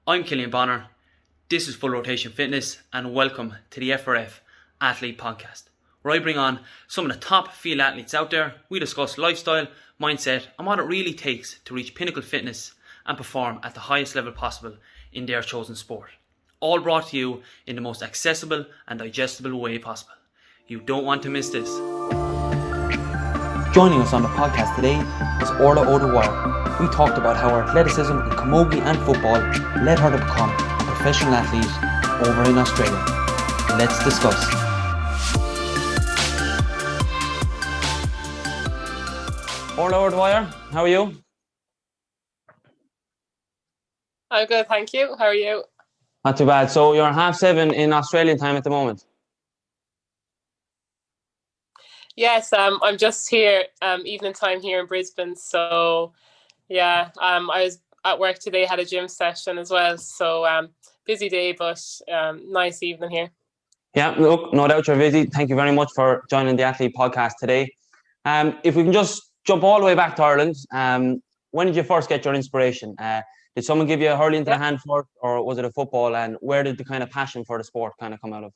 I'm Killian Bonner, this is Full Rotation Fitness, and welcome to the FRF Athlete Podcast, where I bring on some of the top field athletes out there. We discuss lifestyle, mindset, and what it really takes to reach pinnacle fitness and perform at the highest level possible in their chosen sport. All brought to you in the most accessible and digestible way possible. You don't want to miss this. Joining us on the podcast today is Orla. We talked about how her athleticism in camogie and football led her to become a professional athlete over in Australia. Let's discuss. Orla, how are you? I'm good, thank you. How are you? Not too bad. So you're 7:30 in Australian time at the moment? Yes, I'm just here, evening time here in Brisbane. So, yeah, I was at work today, had a gym session as well. So, busy day, but nice evening here. Yeah, look, no doubt you're busy. Thank you very much for joining the Athlete Podcast today. If we can just jump all the way back to Ireland, when did you first get your inspiration? Did someone give you a hurley into the hand first, or was it a football? And where did the kind of passion for the sport kind of come out of?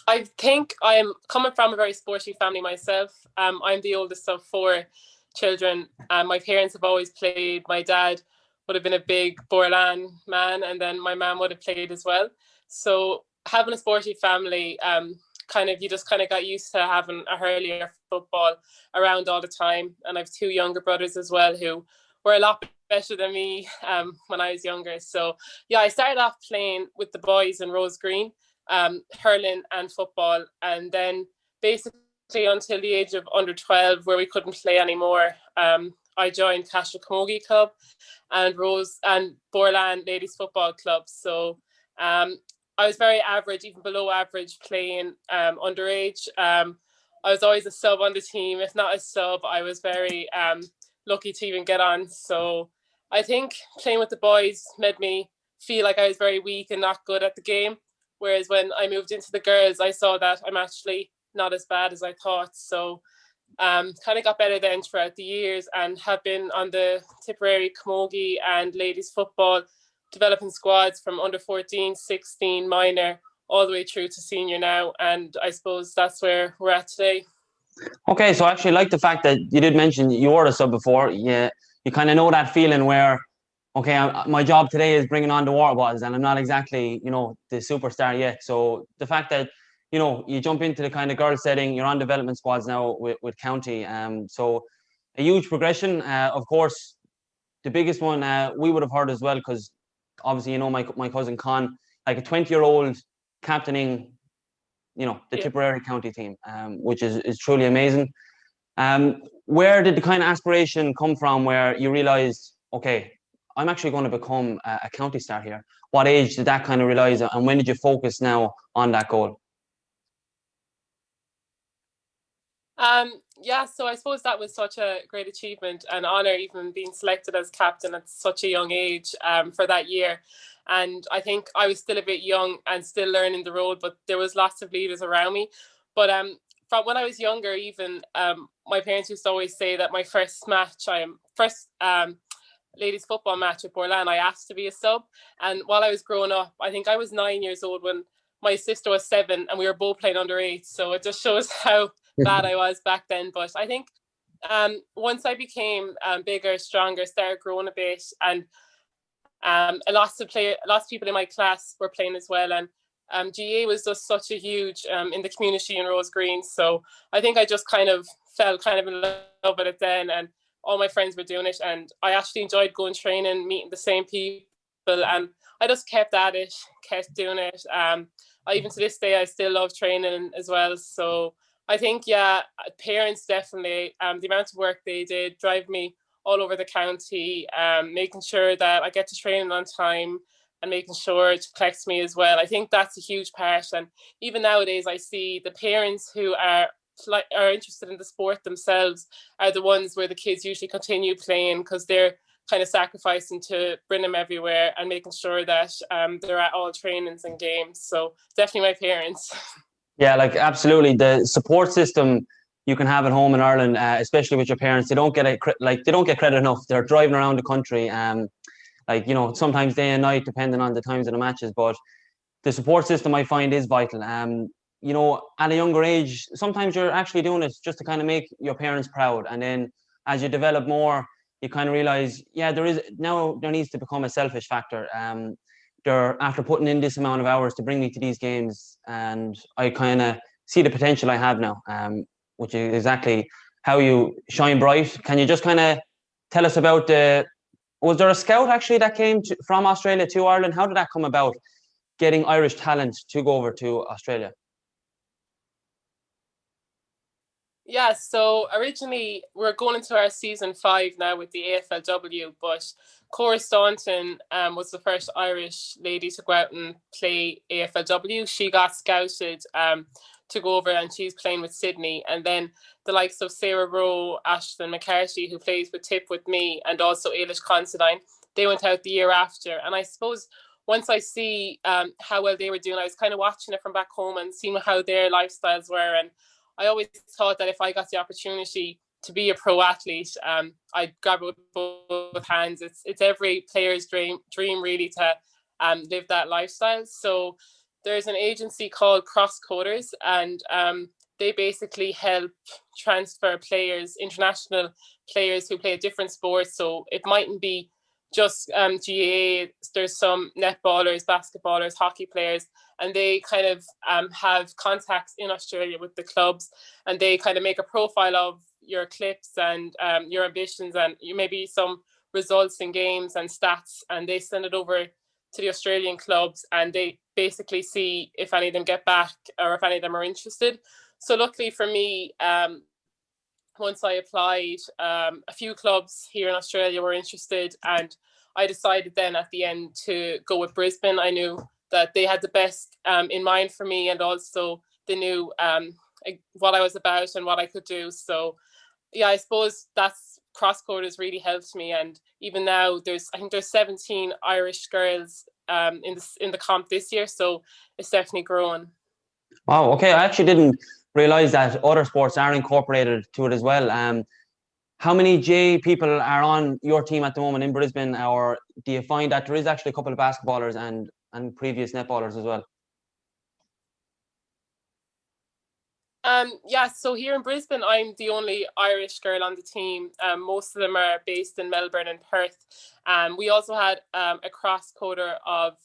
I think I'm coming from a very sporty family myself. I'm the oldest of 4 children. My parents have always played. My dad would have been a big Borland man, and then my mum would have played as well. So having a sporty family, you just kind of got used to having a hurley or football around all the time. And I have 2 younger brothers as well who were a lot better than me when I was younger. So yeah, I started off playing with the boys in Rose Green, hurling and football, and then basically until the age of under 12, where we couldn't play anymore, I joined Cashel Camogie Club and Rose and Borland Ladies Football Club. So I was very average, even below average, playing underage. I was always a sub on the team. If not a sub, I was very lucky to even get on. So I think playing with the boys made me feel like I was very weak and not good at the game. Whereas when I moved into the girls, I saw that I'm actually not as bad as I thought. So kind of got better then throughout the years, and have been on the Tipperary Camogie and ladies football developing squads from under 14, 16, minor, all the way through to senior now. And I suppose that's where we're at today. Okay, so I actually like the fact that you did mention you were a sub before. You kind of know that feeling where, okay, my job today is bringing on the water bottles, and I'm not exactly, the superstar yet. So the fact that, you jump into the kind of girl setting, you're on development squads now with county. So a huge progression. Of course, the biggest one we would have heard as well, because obviously, my cousin Con, like a 20-year-old captaining, the Tipperary county team, which is truly amazing. Where did the kind of aspiration come from where you realized, okay, I'm actually going to become a county star here? What age did that kind of realize, and when did you focus now on that goal? So I suppose that was such a great achievement and honour, even being selected as captain at such a young age for that year. And I think I was still a bit young and still learning the role, but there was lots of leaders around me. But from when I was younger, even my parents used to always say that my first ladies football match at Borland, I asked to be a sub. And while I was growing up, I think I was 9 years old when my sister was 7, and we were both playing under 8. So it just shows how bad I was back then. But I think once I became bigger, stronger, started growing a bit, and lots of people in my class were playing as well. And GA was just such a huge in the community in Rose Green. So I think I just kind of fell in love with it then, and all my friends were doing it, and I actually enjoyed going training, meeting the same people, and I just kept at it, kept doing it. Even to this day, I still love training as well. So I think, parents definitely, the amount of work they did drive me all over the county, making sure that I get to training on time and making sure it protects me as well. I think that's a huge part. And even nowadays, I see the parents who are interested in the sport themselves are the ones where the kids usually continue playing, because they're kind of sacrificing to bring them everywhere and making sure that they're at all trainings and games. So definitely my parents. Yeah, like absolutely. The support system you can have at home in Ireland, especially with your parents. They don't get they don't get credit enough. They're driving around the country, like, you know, sometimes day and night, depending on the times of the matches. But the support system, I find, is vital. You know, at a younger age, sometimes you're actually doing it just to kind of make your parents proud, and then as you develop more, you kind of realize, yeah, there needs to become a selfish factor. They're after putting in this amount of hours to bring me to these games, and I kind of see the potential I have now, which is exactly how you shine bright. Can you just kind of tell us about was there a scout actually that came from Australia to Ireland? How did that come about, getting Irish talent to go over to Australia? Yeah, so originally we're going into our season 5 now with the AFLW, but Cora Staunton was the first Irish lady to go out and play AFLW. She got scouted to go over, and she's playing with Sydney. And then the likes of Sarah Rowe, Ashton McCarthy, who plays with Tip with me, and also Ailish Considine, they went out the year after. And I suppose once I see how well they were doing, I was kind of watching it from back home and seeing how their lifestyles were. And I always thought that if I got the opportunity to be a pro athlete, I'd grab it with both hands. It's every player's dream really to live that lifestyle. So there's an agency called Cross Coders, and they basically help transfer players, international players who play different sports. So it mightn't be just GAA. There's some netballers, basketballers, hockey players, and they kind of have contacts in Australia with the clubs, and they kind of make a profile of your clips and your ambitions and maybe some results in games and stats, and they send it over to the Australian clubs, and they basically see if any of them get back or if any of them are interested. So luckily for me, once I applied, a few clubs here in Australia were interested, and I decided then at the end to go with Brisbane. I knew that they had the best in mind for me, and also they knew what I was about and what I could do. So yeah, I suppose that's Cross Coders really helped me. And even now I think there's 17 Irish girls in the comp this year, so it's definitely growing. Wow, okay. I actually didn't realize that other sports are incorporated to it as well. How many J people are on your team at the moment in Brisbane, or do you find that there is actually a couple of basketballers and previous netballers as well? Yeah, so here in Brisbane, I'm the only Irish girl on the team. Most of them are based in Melbourne and Perth. We also had a cross-coder of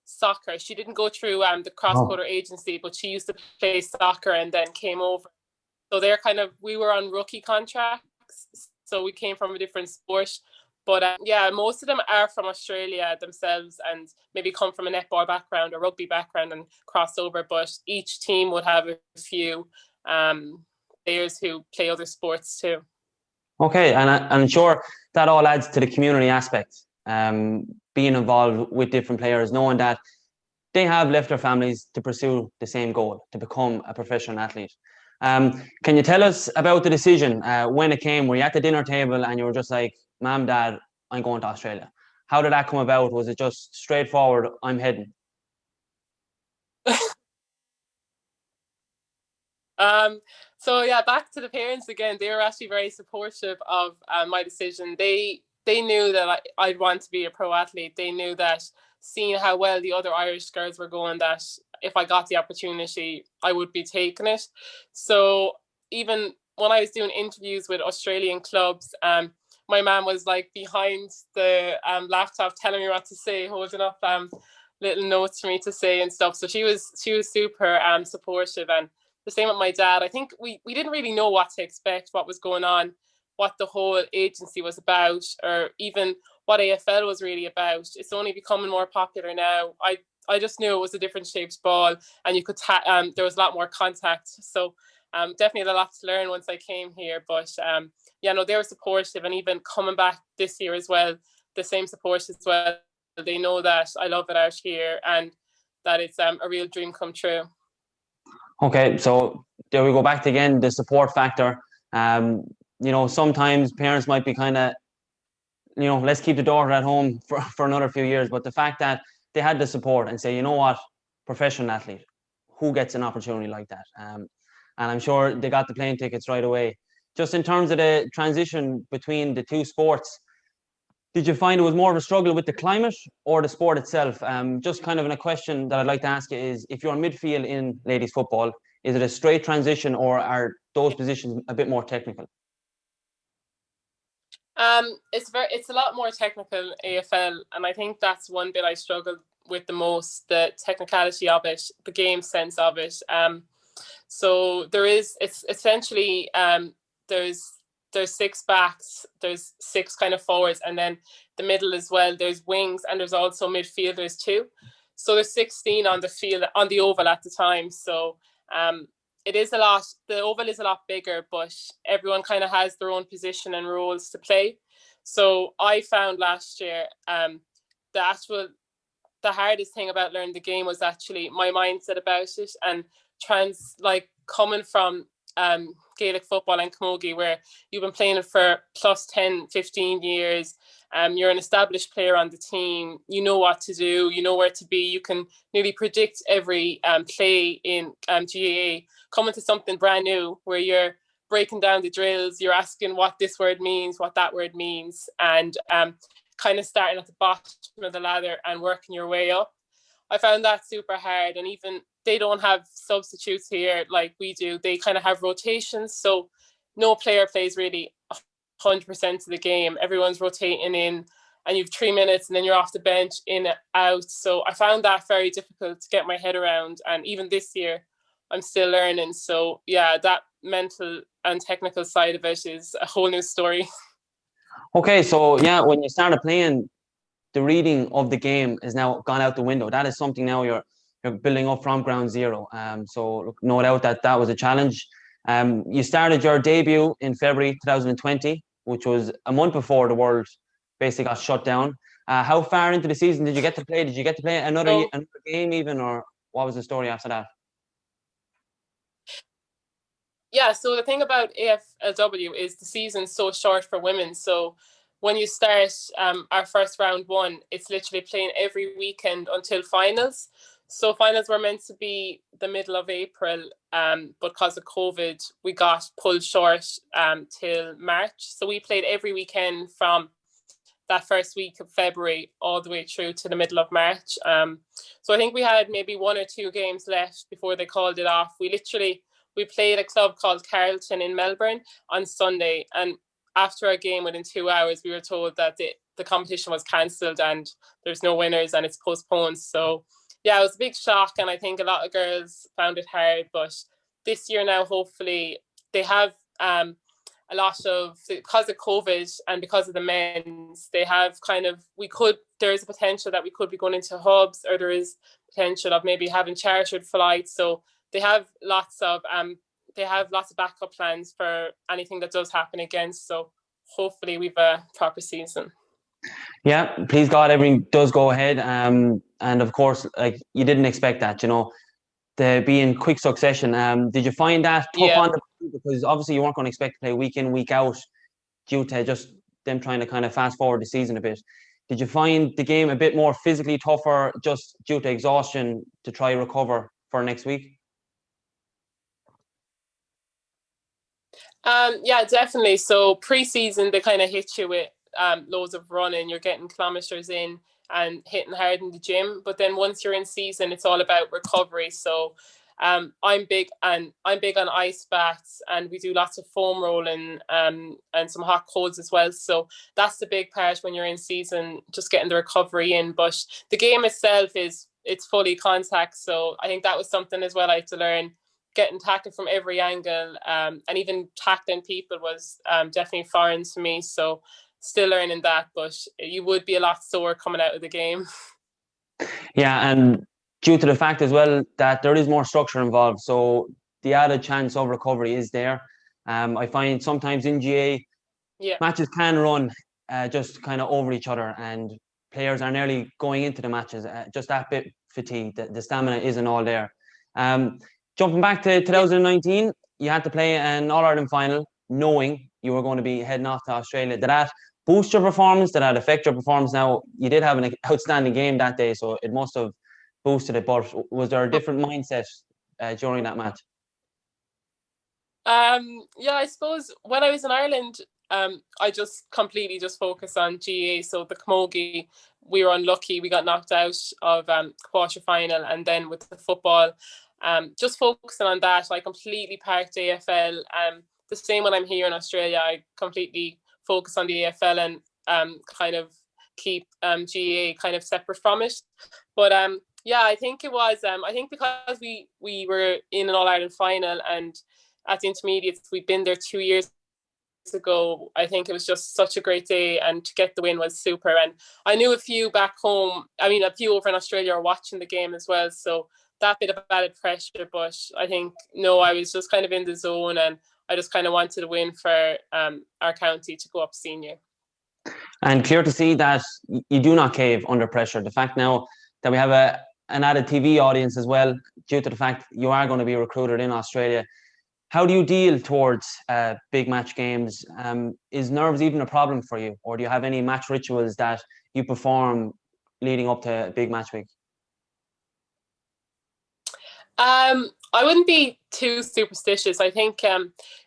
soccer. She didn't go through the cross-coder agency, but she used to play soccer and then came over. So we were on rookie contracts, so we came from a different sport. But yeah, most of them are from Australia themselves and maybe come from a netball background or rugby background and cross over. But each team would have a few players who play other sports too. Okay, and I'm sure that all adds to the community aspect. Being involved with different players, knowing that they have left their families to pursue the same goal, to become a professional athlete. Can you tell us about the decision when it came? Were you at the dinner table and you were just like, Mom, Dad, I'm going to Australia? How did that come about? Was it just straightforward, I'm heading? So yeah, back to the parents again. They were actually very supportive of my decision. They knew that I'd want to be a pro athlete. They knew that seeing how well the other Irish girls were going, that if I got the opportunity, I would be taking it. So even when I was doing interviews with Australian clubs, my mum was like behind the laptop telling me what to say, holding up little notes for me to say and stuff. So she was super supportive. And the same with my dad. I think we didn't really know what to expect, what was going on, what the whole agency was about, or even what AFL was really about. It's only becoming more popular now. I just knew it was a different shaped ball, and you could there was a lot more contact. So definitely a lot to learn once I came here. But yeah, no, they were supportive, and even coming back this year as well, the same support as well. They know that I love it out here and that it's a real dream come true. Okay, so there we go back to again the support factor. You know, sometimes parents might be kind of, you know, let's keep the daughter at home for another few years. But the fact that they had the support and say, you know what, professional athlete, who gets an opportunity like that? and I'm sure they got the plane tickets right away. Just in terms of the transition between the two sports, did you find it was more of a struggle with the climate or the sport itself? Just kind of in a question that I'd like to ask you is, if you're in midfield in ladies football, is it a straight transition or are those positions a bit more technical? It's a lot more technical AFL, and I think that's one bit I struggled with the most, the technicality of it, the game sense of it. So it's essentially there's 6 backs, there's 6 kind of forwards, and then the middle as well. There's wings, and there's also midfielders too. So there's 16 on the field, on the oval at the time. So it is a lot. The oval is a lot bigger, but everyone kind of has their own position and roles to play. So I found last year the hardest thing about learning the game was actually my mindset about it, and coming from Gaelic football and camogie, where you've been playing it for plus 10, 15 years. You're an established player on the team. You know what to do. You know where to be. You can nearly predict every play in GAA. Coming to something brand new where you're breaking down the drills, you're asking what this word means, what that word means, and kind of starting at the bottom of the ladder and working your way up. I found that super hard, and even they don't have substitutes here like we do. They kind of have rotations, so no player plays really 100% of the game. Everyone's rotating in, and you've 3 minutes and then you're off the bench, in, out. So I found that very difficult to get my head around, and even this year I'm still learning. So yeah, that mental and technical side of it is a whole new story. Okay, so yeah, when you started playing, the reading of the game is now gone out the window. That is something now you're building up from ground zero. So look, no doubt that was a challenge. You started your debut in February 2020, which was a month before the world basically got shut down. How far into the season did you get to play? Did you get to play another game even, or what was the story after that? Yeah, so the thing about AFLW is the season's so short for women. So when you start our first round 1, it's literally playing every weekend until finals. So finals were meant to be the middle of April, but because of COVID, we got pulled short till March. So we played every weekend from that first week of February all the way through to the middle of March. So I think we had maybe 1 or 2 games left before they called it off. We played a club called Carlton in Melbourne on Sunday, and after our game, within 2 hours, we were told that the competition was cancelled and there's no winners and it's postponed. So yeah, it was a big shock, and I think a lot of girls found it hard. But this year now, hopefully, they have a lot of, because of COVID and because of the men's, they have there is a potential that we could be going into hubs, or there is potential of maybe having chartered flights. So they have lots of backup plans for anything that does happen again. So hopefully we've a proper season. Yeah, please God, everything does go ahead. And of course, like, you didn't expect that, to be in quick succession. Did you find that tough on the, because obviously you weren't going to expect to play week in, week out due to just them trying to kind of fast forward the season a bit. Did you find the game a bit more physically tougher just due to exhaustion to try recover for next week? Yeah, definitely. So pre-season, they kind of hit you with loads of running. You're getting kilometers in and hitting hard in the gym. But then once you're in season, it's all about recovery. So I'm big on ice baths, and we do lots of foam rolling and some hot colds as well. So that's the big part when you're in season, just getting the recovery in. But the game itself it's fully contact. So I think that was something as well I had to learn. Getting tackled from every angle, and even tackling people was definitely foreign to me. So still learning that, but you would be a lot sore coming out of the game. Yeah, and due to the fact as well that there is more structure involved, so the added chance of recovery is there. I find sometimes in GA, matches can run just kind of over each other, and players are nearly going into the matches just that bit fatigued. The stamina isn't all there. Jumping back to 2019, you had to play an All-Ireland final knowing you were going to be heading off to Australia. Did that boost your performance? Did that affect your performance? Now, you did have an outstanding game that day, so it must have boosted it. But was there a different mindset during that match? Yeah, I suppose when I was in Ireland, I just completely just focused on GAA. So the camogie, we were unlucky. We got knocked out of quarter final, and then with the football, just focusing on that. I completely parked AFL. The same when I'm here in Australia. I completely focus on the AFL and kind of keep GAA kind of separate from it. But yeah, I think it was. I think because we were in an All Ireland final, and at the intermediates, we'd been there 2 years ago. I think it was just such a great day, and to get the win was super. And I knew a few back home, I mean, a few over in Australia are watching the game as well. So that bit of added pressure. But I think, no, I was just kind of in the zone, and I just kind of wanted to win for our county to go up senior. And clear to see that you do not cave under pressure. The fact now that we have an added TV audience as well, due to the fact you are going to be recruited in Australia. How do you deal towards big match games? Is nerves even a problem for you? Or do you have any match rituals that you perform leading up to big match week? I wouldn't be too superstitious. I think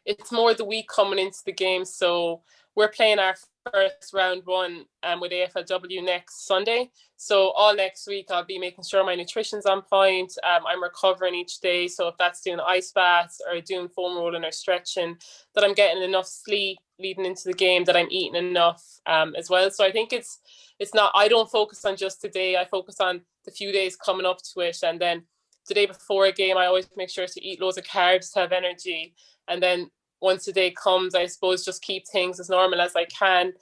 it's more the week coming into the game. So we're playing our first round one with AFLW next Sunday. So all next week I'll be making sure my nutrition's on point. I'm recovering each day. So if that's doing ice baths or doing foam rolling or stretching, that I'm getting enough sleep leading into the game, that I'm eating enough as well. So I think it's not, I don't focus on just today. I focus on the few days coming up to it. And then the day before a game, I always make sure to eat loads of carbs to have energy. And then once the day comes, I suppose just keep things as normal as I can.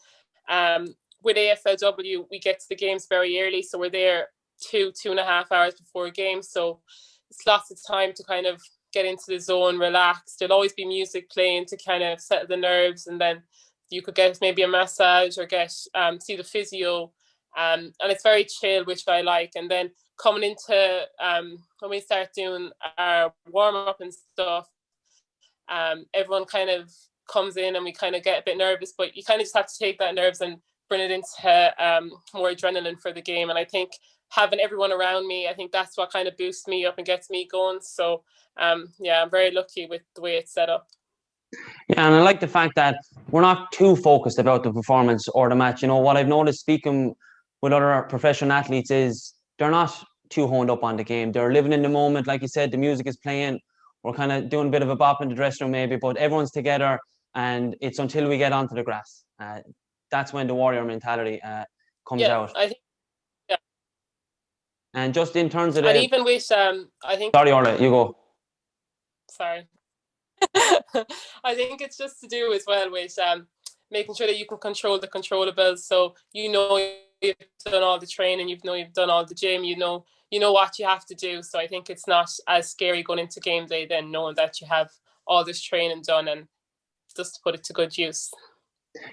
With AFLW, we get to the games very early. So we're there 2.5 hours before a game. So it's lots of time to kind of get into the zone, relax. There'll always be music playing to kind of settle the nerves. And then you could get maybe a massage or get see the physio. And it's very chill, which I like. And then coming into when we start doing our warm-up and stuff, everyone kind of comes in and we kind of get a bit nervous, but you kind of just have to take that nerves and bring it into more adrenaline for the game. And I think having everyone around me, I think that's what kind of boosts me up and gets me going. So yeah, I'm very lucky with the way it's set up. Yeah, and I like the fact that we're not too focused about the performance or the match. You know, what I've noticed speaking with other professional athletes is they're not too honed up on the game. They're living in the moment. Like you said, the music is playing. We're kind of doing a bit of a bop in the dressing room maybe, but everyone's together, and it's until we get onto the grass. That's when the warrior mentality comes out. I think, yeah. And just in terms of and even with, I think... Sorry, Orla, you go. Sorry. I think it's just to do as well with making sure that you can control the controllables. So you've done all the training, you've done all the gym, you know what you have to do. So I think it's not as scary going into game day then, knowing that you have all this training done and just to put it to good use.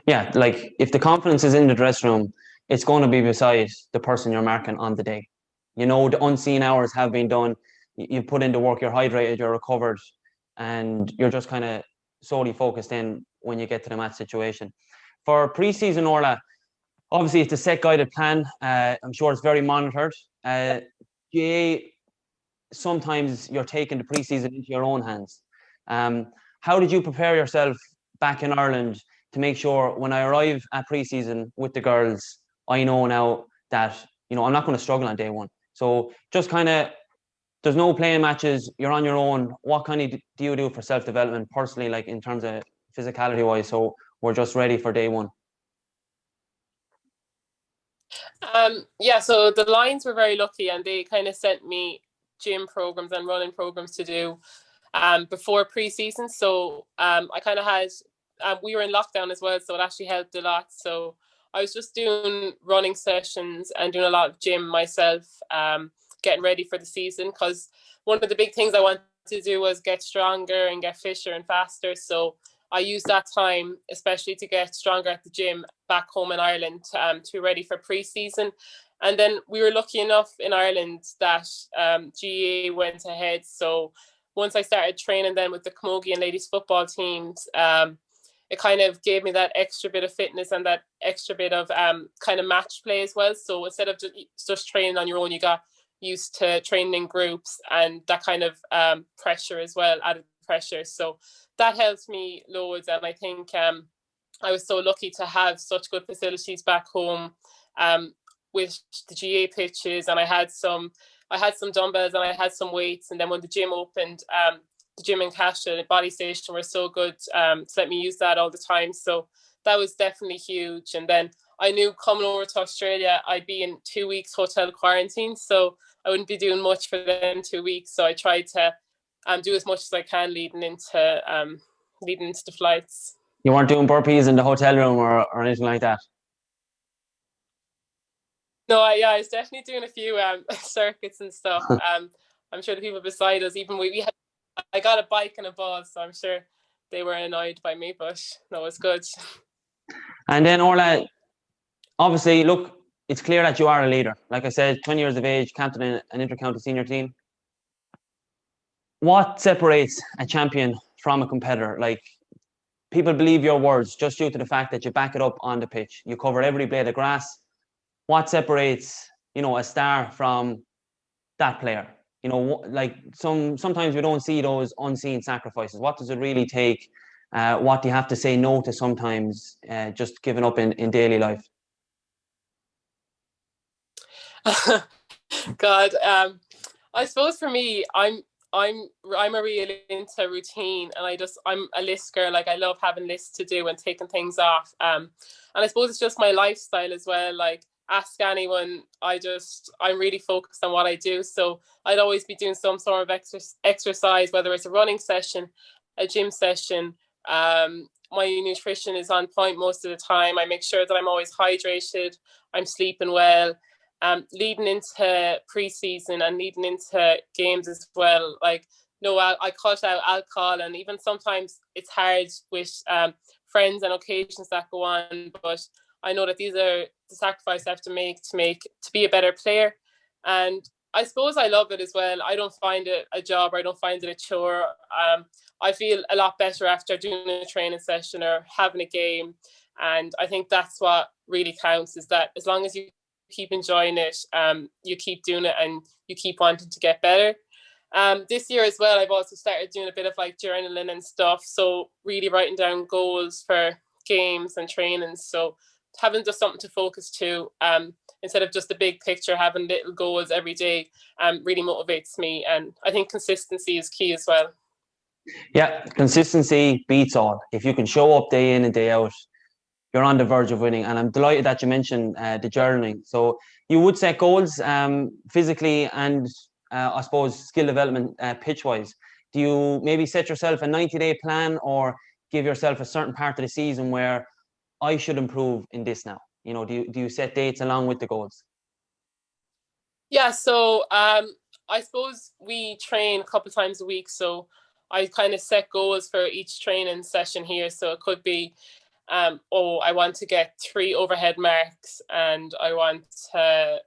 Yeah, like if the confidence is in the dressing room, it's going to be beside the person you're marking on the day. You know, the unseen hours have been done. You put in the work, you're hydrated, you're recovered, and you're just kind of solely focused in when you get to the match situation. For pre-season, Orla, obviously it's a set guided plan. I'm sure it's very monitored. Sometimes you're taking the pre-season into your own hands. How did you prepare yourself back in Ireland to make sure when I arrive at pre-season with the girls, I know now that, you know, I'm not going to struggle on day one. So just kind of, there's no playing matches, you're on your own. What kind of do you do for self-development personally, like in terms of physicality wise, so we're just ready for day one? Yeah, so the Lions were very lucky, and they kind of sent me gym programs and running programs to do before pre-season. So I kind of had, we were in lockdown as well, so it actually helped a lot. So I was just doing running sessions and doing a lot of gym myself, getting ready for the season, because one of the big things I wanted to do was get stronger and get fitter and faster. So I used that time especially to get stronger at the gym back home in Ireland, to be ready for pre-season. And then we were lucky enough in Ireland that GAA went ahead. So once I started training then with the camogie and ladies football teams, it kind of gave me that extra bit of fitness and that extra bit of kind of match play as well. So instead of just training on your own, you got used to training in groups, and that kind of pressure as well, added pressure. So that helped me loads. And I think I was so lucky to have such good facilities back home, with the GA pitches, and I had some dumbbells and I had some weights. And then when the gym opened, the gym in Cashel, the body station, were so good to let me use that all the time. So that was definitely huge. And then I knew coming over to Australia, I'd be in 2 weeks hotel quarantine, so I wouldn't be doing much for them 2 weeks. So I tried to do as much as I can leading into the flights. You weren't doing burpees in the hotel room or anything like that? No, I was definitely doing a few circuits and stuff. I'm sure the people beside us, even I got a bike and a ball, so I'm sure they were annoyed by me, but no, it's good. And then Orla, obviously, look, it's clear that you are a leader. Like I said, 20 years of age, captain in an inter-county senior team. What separates a champion from a competitor? Like, people believe your words just due to the fact that you back it up on the pitch. You cover every blade of grass. What separates, a star from that player? Like sometimes we don't see those unseen sacrifices. What does it really take? What do you have to say no to sometimes, just giving up in daily life? God, I suppose for me, I'm a real into routine, and I'm a list girl. Like, I love having lists to do and taking things off. And I suppose it's just my lifestyle as well. Like, ask anyone, I'm really focused on what I do. So I'd always be doing some sort of exercise, whether it's a running session, a gym session. My nutrition is on point most of the time. I make sure that I'm always hydrated, I'm sleeping well. Leading into pre-season and leading into games as well, like, no, I cut out alcohol, and even sometimes it's hard with friends and occasions that go on, but I know that these are the sacrifices I have to make to be a better player. And I suppose I love it as well. I don't find it a job, or I don't find it a chore. I feel a lot better after doing a training session or having a game, and I think that's what really counts, is that as long as you keep enjoying it, you keep doing it, and you keep wanting to get better. This year as well, I've also started doing a bit of like journaling and stuff, so really writing down goals for games and trainings. So having just something to focus to, instead of just the big picture, having little goals every day really motivates me. And I think consistency is key as well. Yeah, consistency beats all. If you can show up day in and day out, you're on the verge of winning. And I'm delighted that you mentioned the journaling. So you would set goals physically and I suppose skill development pitch-wise. Do you maybe set yourself a 90-day plan, or give yourself a certain part of the season where I should improve in this now? Do you set dates along with the goals? Yeah, so I suppose we train a couple of times a week. So I kind of set goals for each training session here. So it could be, I want to get 3 overhead marks, and I want to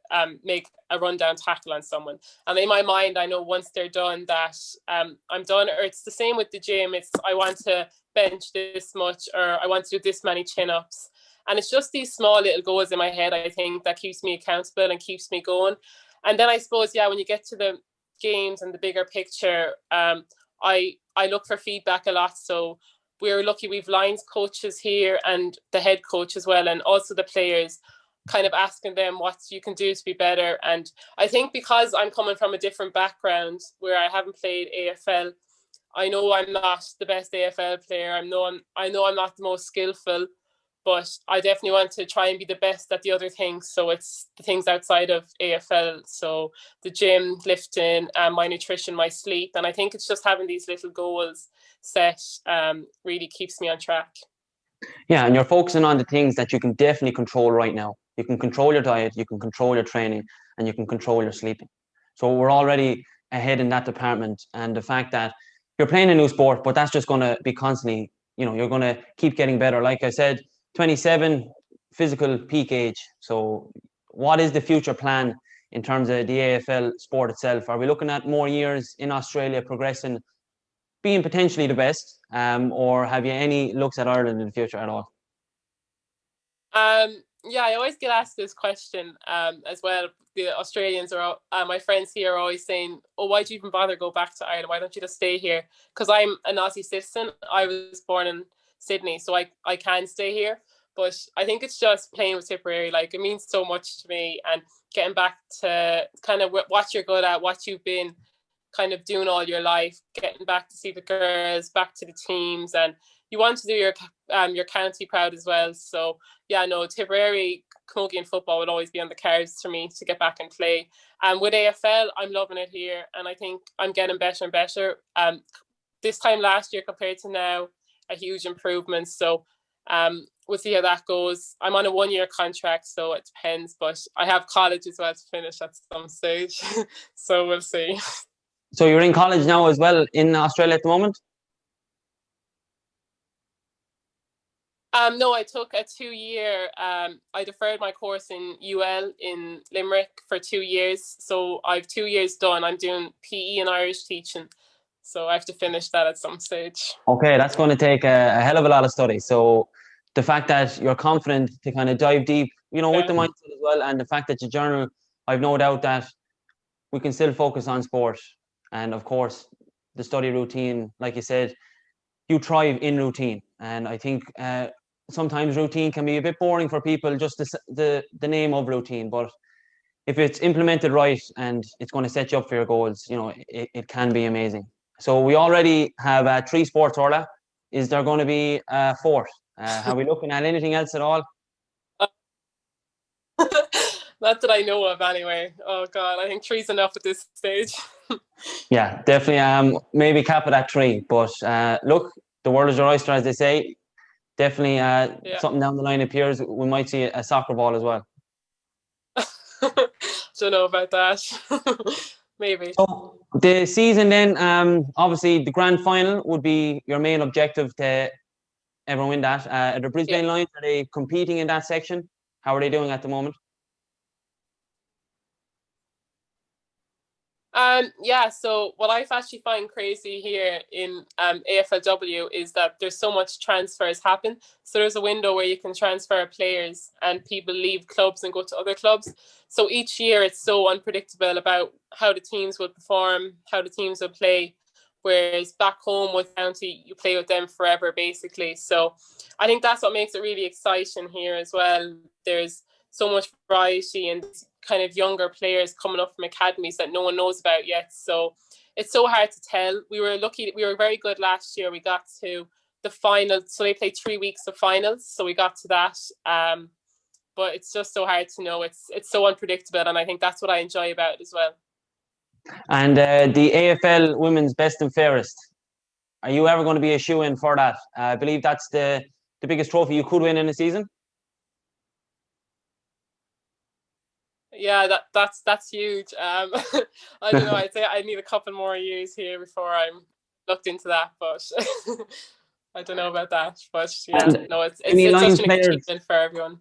make a rundown tackle on someone. And in my mind, I know once they're done that I'm done. Or it's the same with the gym. It's, I want to bench this much, or I want to do this many chin-ups. And it's just these small little goals in my head, I think, that keeps me accountable and keeps me going. And then I suppose, when you get to the games and the bigger picture, I look for feedback a lot. So we're lucky we've lines coaches here and the head coach as well, and also the players, kind of asking them what you can do to be better. And I think because I'm coming from a different background where I haven't played AFL, I know I'm not the best AFL player. I know I'm not the most skillful, but I definitely want to try and be the best at the other things. So it's the things outside of AFL. So the gym, lifting, my nutrition, my sleep. And I think it's just having these little goals set really keeps me on track. Yeah, and you're focusing on the things that you can definitely control right now. You can control your diet, you can control your training, and you can control your sleeping. So we're already ahead in that department. And the fact that you're playing a new sport, but that's just going to be constantly, you're going to keep getting better. Like I said, 27, physical peak age. So what is the future plan in terms of the AFL sport itself? Are we looking at more years in Australia progressing, being potentially the best, or have you any looks at Ireland in the future at all? Yeah, I always get asked this question as well. The Australians or my friends here are always saying, "Oh, why do you even bother go back to Ireland? Why don't you just stay here?" Because I'm an Aussie citizen. I was born in Sydney, so I can stay here. But I think it's just playing with Tipperary. Like, it means so much to me, and getting back to kind of what you're good at, what you've been kind of doing all your life, getting back to see the girls, back to the teams, and you want to do your county proud as well. So yeah, no, Tipperary Camogie football would always be on the cards for me to get back and play. And with AFL, I'm loving it here, and I think I'm getting better and better. This time last year compared to now, a huge improvement. So we'll see how that goes. I'm on a 1-year contract, so it depends, but I have college as well to finish at some stage. So we'll see. So you're in college now as well in Australia at the moment? No, I took a 2-year. I deferred my course in UL in Limerick for 2 years. So I've 2 years done. I'm doing PE and Irish teaching. So I have to finish that at some stage. Okay, that's going to take a hell of a lot of study. So the fact that you're confident to kind of dive deep, with the mindset as well, and the fact that you journal, I've no doubt that we can still focus on sport. And of course, the study routine, like you said, you thrive in routine. And I think sometimes routine can be a bit boring for people, just the name of routine. But if it's implemented right and it's going to set you up for your goals, it can be amazing. So we already have 3 sports, Orla. Is there going to be a 4th? Are we looking at anything else at all? Not that I know of anyway. Oh God, I think 3's enough at this stage. Yeah, definitely. Maybe cap it at 3. But look, the world is your oyster, as they say. Definitely something down the line appears. We might see a soccer ball as well. Don't know about that. Maybe. So the season then, obviously the grand final would be your main objective to ever win that. Are the Brisbane Lions, are they competing in that section? How are they doing at the moment? Yeah, so what I've actually find crazy here in AFLW is that there's so much transfers happen. So there's a window where you can transfer players and people leave clubs and go to other clubs. So each year it's so unpredictable about how the teams will perform, how the teams will play. Whereas back home with county, you play with them forever, basically. So I think that's what makes it really exciting here as well. There's so much variety and kind of younger players coming up from academies that no one knows about yet. So it's so hard to tell. We were lucky. We were very good last year. We got to the final. So they played 3 weeks of finals. So we got to that. But it's just so hard to know. It's so unpredictable. And I think that's what I enjoy about it as well. And the AFL Women's Best and Fairest, are you ever going to be a shoe-in for that? I believe that's the biggest trophy you could win in a season. Yeah, that's huge. I don't know. I'd say I need a couple more years here before I'm looked into that, but I don't know about that. But yeah, no, it's such an achievement for everyone.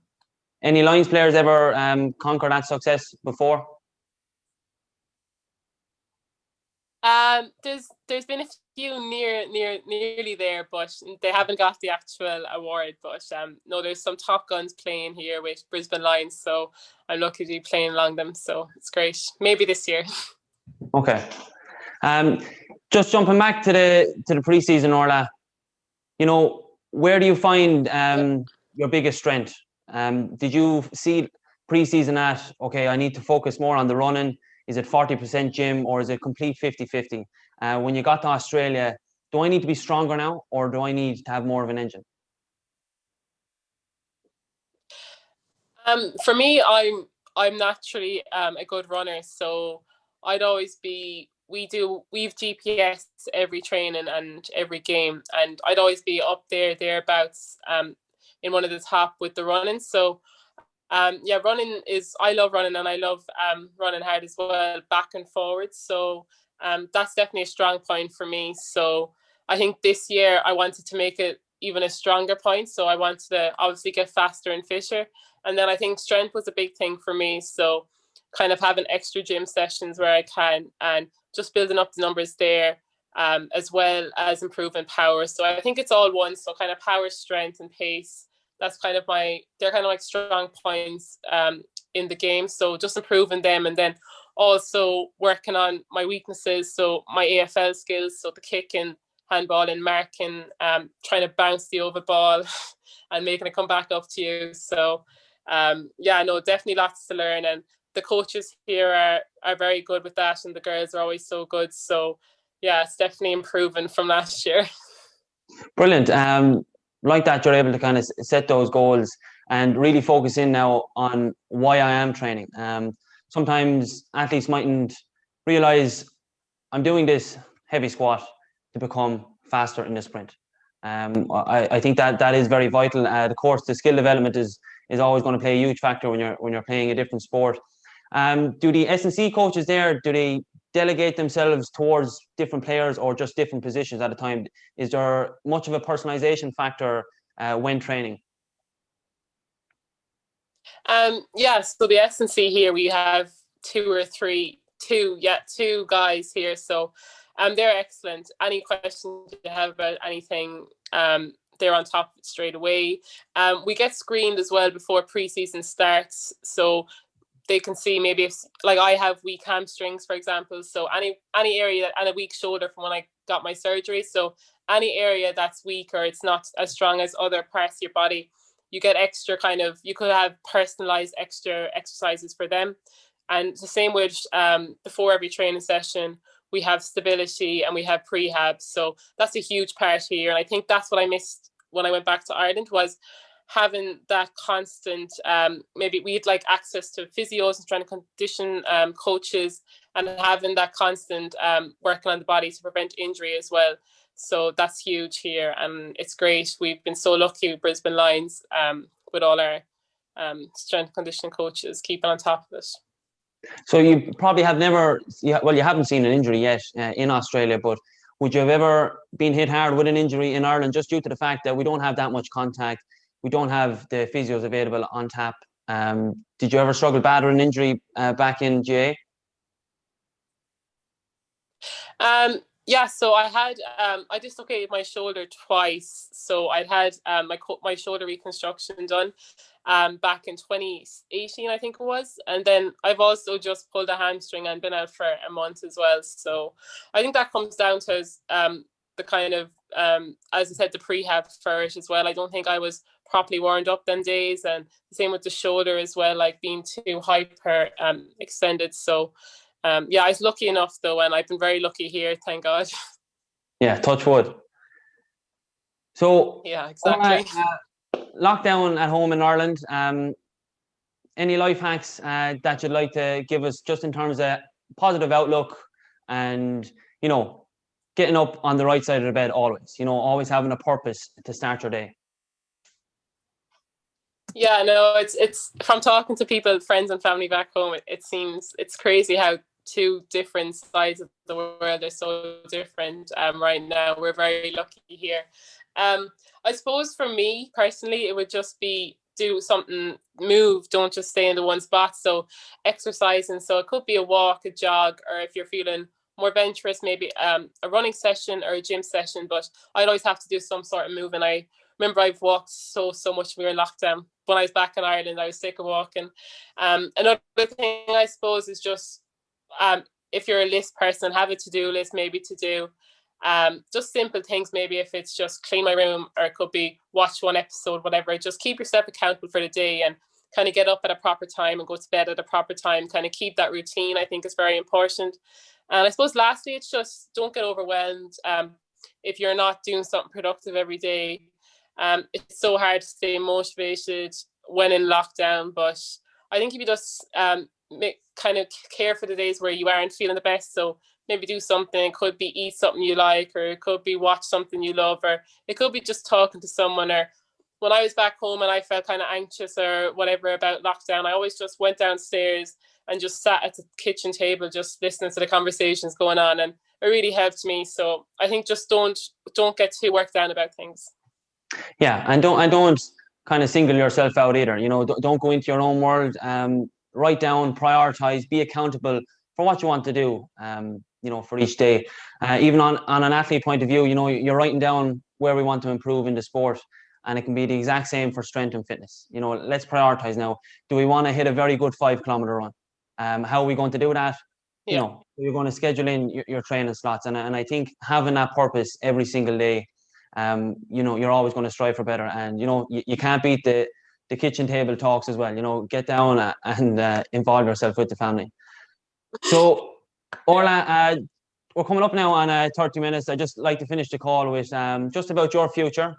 Any Lions players ever conquer that success before? There's been a few nearly there, but they haven't got the actual award. But no, there's some top guns playing here with Brisbane Lions, so I'm lucky to be playing along them. So it's great. Maybe this year. Okay. Just jumping back to the preseason, Orla. Where do you find your biggest strength? Did you see preseason at, okay, I need to focus more on the running? Is it 40% gym or is it complete 50-50? When you got to Australia, do I need to be stronger now or do I need to have more of an engine? For me, I'm naturally a good runner, so I'd always be. We've GPS every training and every game, and I'd always be up thereabouts in one of the top with the running. So yeah, I love running and I love running hard as well, back and forward. So that's definitely a strong point for me. So I think this year I wanted to make it even a stronger point. So I wanted to obviously get faster and fitter. And then I think strength was a big thing for me. So kind of having extra gym sessions where I can and just building up the numbers there, as well as improving power. So I think it's all one. So kind of power, strength and pace. That's kind of they're kind of like strong points in the game. So just improving them, and then also working on my weaknesses. So my AFL skills, so the kicking, handball and marking, trying to bounce the over ball and making it come back up to you. So yeah, no, definitely lots to learn. And the coaches here are very good with that, and the girls are always so good. So yeah, it's definitely improving from last year. Brilliant. Like that, you're able to kind of set those goals and really focus in now on why I am training. Sometimes athletes mightn't realize I'm doing this heavy squat to become faster in the sprint. I think that is very vital. Of course, the skill development is always going to play a huge factor when you're playing a different sport. Do the S&C coaches there, do they delegate themselves towards different players or just different positions at a time? Is there much of a personalisation factor when training? Yeah, so the S&C here, we have two guys here. So they're excellent. Any questions you have about anything, they're on top of it straight away. We get screened as well before pre-season starts. So they can see maybe if, like, I have weak hamstrings, for example. So any area, and a weak shoulder from when I got my surgery. So any area that's weak or it's not as strong as other parts of your body, you get extra you could have personalized extra exercises for them. And the same with before every training session, we have stability and we have prehab. So that's a huge part here. And I think that's what I missed when I went back to Ireland, was having that constant, maybe we'd like access to physios and strength and condition coaches, and having that constant working on the body to prevent injury as well. So that's huge here, and it's great. We've been so lucky with Brisbane Lions with all our strength conditioning coaches keeping on top of it. So you probably have never, you haven't seen an injury yet in Australia, but would you have ever been hit hard with an injury in Ireland, just due to the fact that we don't have that much contact? We don't have the physios available on tap. Did you ever struggle bad with an injury back in GA? Yeah, so I had I dislocated my shoulder twice. So I'd had my shoulder reconstruction done back in 2018, I think it was. And then I've also just pulled a hamstring and been out for a month as well. So I think that comes down to the kind of, as I said, the prehab for it as well. I don't think I was properly warmed up them days, and the same with the shoulder as well, like being too hyper extended. So yeah, I was lucky enough though, and I've been very lucky here, thank God. Yeah, touch wood. So yeah, exactly. Lockdown at home in Ireland. Any life hacks that you'd like to give us, just in terms of positive outlook and, you know, getting up on the right side of the bed always, you know, always having a purpose to start your day? Yeah, no, it's from talking to people, friends and family back home, it seems it's crazy how two different sides of the world are so different right now. We're very lucky here. I suppose for me personally, it would just be do something, move, don't just stay in the one spot. So exercising, so it could be a walk, a jog, or if you're feeling more adventurous, maybe a running session or a gym session. But I'd always have to do some sort of moving. I remember I've walked so much when we were in lockdown. When I was back in Ireland, I was sick of walking. Another thing I suppose is just if you're a list person, have a to-do list maybe to do. Just simple things, maybe if it's just clean my room, or it could be watch one episode, whatever. Just keep yourself accountable for the day and kind of get up at a proper time and go to bed at a proper time. Kind of keep that routine, I think, is very important. And I suppose lastly, it's just don't get overwhelmed. If you're not doing something productive every day, it's so hard to stay motivated when in lockdown. But I think if you just kind of care for the days where you aren't feeling the best, so maybe do something. It could be eat something you like, or it could be watch something you love, or it could be just talking to someone. Or when I was back home and I felt kind of anxious or whatever about lockdown, I always just went downstairs and just sat at the kitchen table just listening to the conversations going on, and it really helped me. So I think just don't get too worked down about things. Yeah, and don't kind of single yourself out either. You know, don't go into your own world. Write down, prioritize, be accountable for what you want to do. You know, for each day. Even on an athlete point of view, you know, you're writing down where we want to improve in the sport. and it can be the exact same for strength and fitness. You know, let's prioritize now. Do we want to hit a very good 5 kilometer run? How are we going to do that? You know, you're going to schedule in your training slots, and I think having that purpose every single day, you know, you're always going to strive for better, and you know, you can't beat the kitchen table talks as well. You know, get down and involve yourself with the family. So, Orla, we're coming up now on 30 minutes. I'd just like to finish the call with just about your future.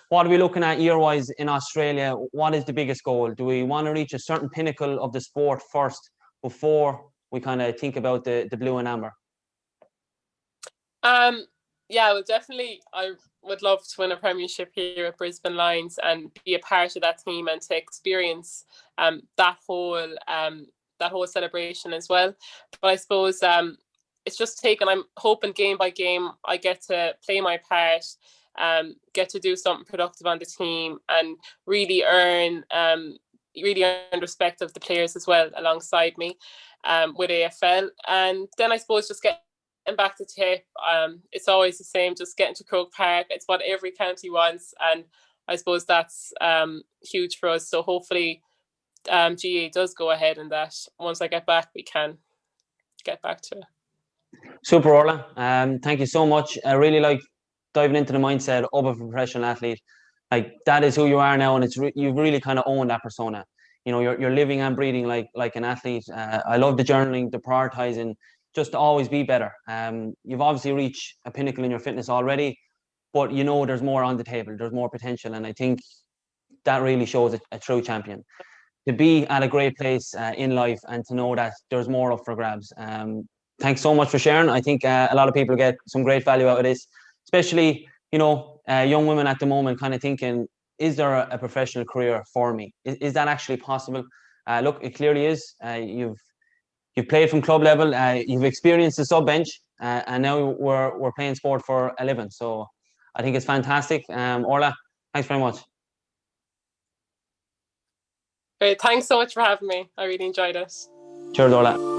What are we looking at year-wise in Australia? What is the biggest goal? Do we want to reach a certain pinnacle of the sport first before we kind of think about the blue and amber? Yeah, well, definitely, I would love to win a premiership here at Brisbane Lions and be a part of that team and to experience that whole celebration as well. But I suppose it's just taken. I'm hoping game by game I get to play my part, get to do something productive on the team, and really earn respect of the players as well alongside me with AFL. And then I suppose just getting back to tip, it's always the same, just getting to Croke Park. It's what every county wants, and I suppose that's huge for us. So hopefully GA does go ahead, and that once I get back we can get back to it. Super, Orla. Thank you so much. I really like diving into the mindset of a professional athlete. Like, that is who you are now, and you've really kind of owned that persona. You know, you're living and breathing like an athlete. I love the journaling, the prioritizing, just to always be better. You've obviously reached a pinnacle in your fitness already, but you know there's more on the table. There's more potential, and I think that really shows a true champion. To be at a great place in life and to know that there's more up for grabs. Thanks so much for sharing. I think a lot of people get some great value out of this, especially, you know, young women at the moment kind of thinking, is there a professional career for me? Is that actually possible? Look, it clearly is. You've played from club level, you've experienced the sub bench, and now we're playing sport for a living. So I think it's fantastic. Orla, thanks very much. Great, thanks so much for having me. I really enjoyed it. Cheers, Orla.